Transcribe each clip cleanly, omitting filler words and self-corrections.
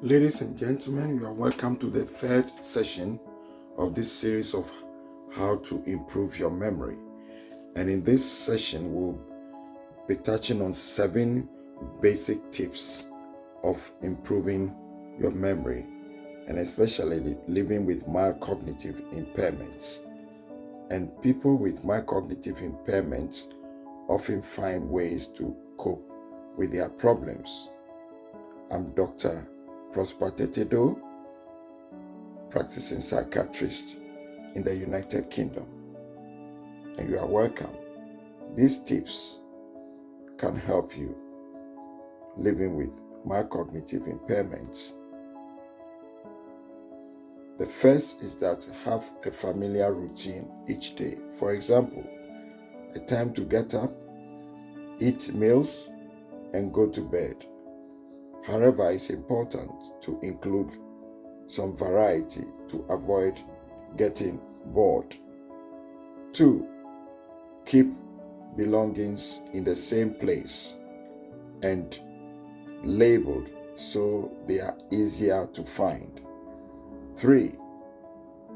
Ladies and gentlemen, you are welcome to the third session of this series of how to improve your memory. And in this session, we'll be touching on 7 basic tips of improving your memory, and especially living with mild cognitive impairments. And people with mild cognitive impairments often find ways to cope with their problems. I'm Dr. Prosper Tettey Doe, practicing psychiatrist in the United Kingdom, and you are welcome. These tips can help you living with mild cognitive impairments. The first is that have a familiar routine each day. For example, a time to get up, eat meals, and go to bed. However, it's important to include some variety to avoid getting bored. 2, keep belongings in the same place and labeled so they are easier to find. 3,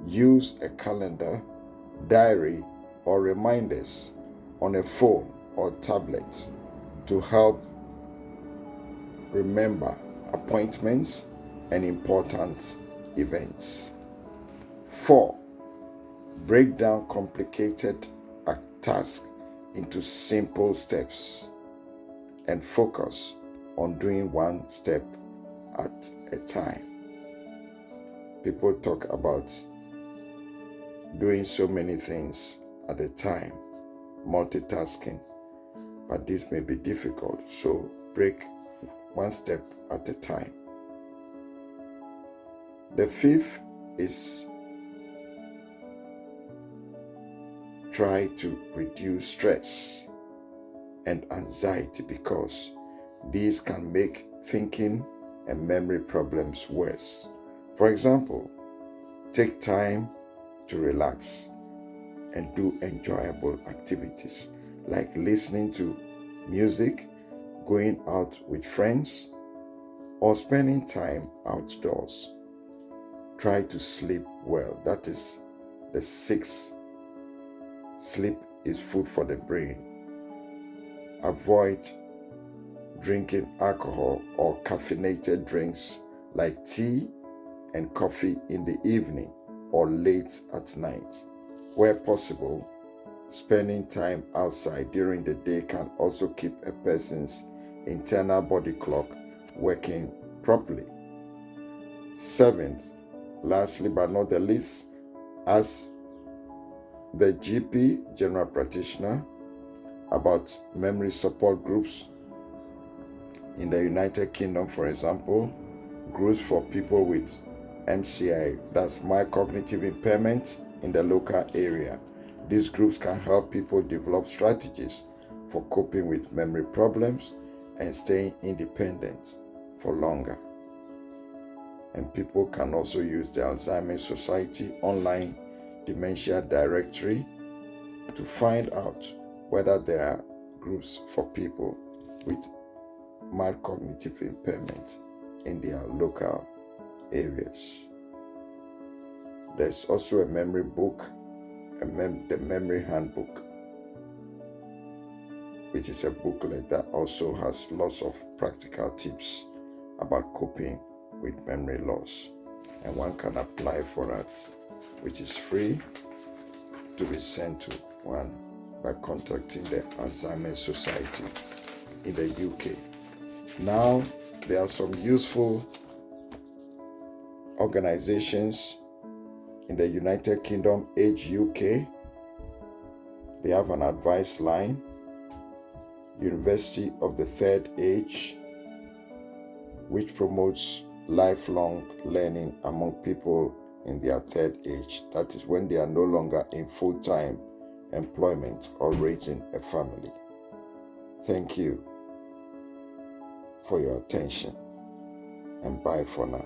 use a calendar, diary, or reminders on a phone or tablet to help remember appointments and important events. 4, break down complicated tasks into simple steps and focus on doing one step at a time. People talk about doing so many things at a time, multitasking, but this may be difficult, so break one step at a time. The 5th is try to reduce stress and anxiety, because these can make thinking and memory problems worse. For example, take time to relax and do enjoyable activities like listening to music, going out with friends, or spending time outdoors. Try to sleep well. That is the 6th. Sleep is food for the brain. Avoid drinking alcohol or caffeinated drinks like tea and coffee in the evening or late at night. Where possible, spending time outside during the day can also keep a person's internal body clock working properly. 7th, lastly but not the least, ask the GP, general practitioner, about memory support groups. In the United Kingdom, for example, groups for people with MCI, that's mild cognitive impairment, in the local area. These groups can help people develop strategies for coping with memory problems and staying independent for longer. And people can also use the Alzheimer's Society online dementia directory to find out whether there are groups for people with mild cognitive impairment in their local areas. There's also a memory book, the Memory Handbook, which is a booklet that also has lots of practical tips about coping with memory loss. And one can apply for that, which is free, to be sent to one by contacting the Alzheimer's Society in the UK. Now, there are some useful organizations in the United Kingdom, Age UK. They have an advice line. University of the Third Age, which promotes lifelong learning among people in their third age. That is when they are no longer in full-time employment or raising a family. Thank you for your attention, and bye for now.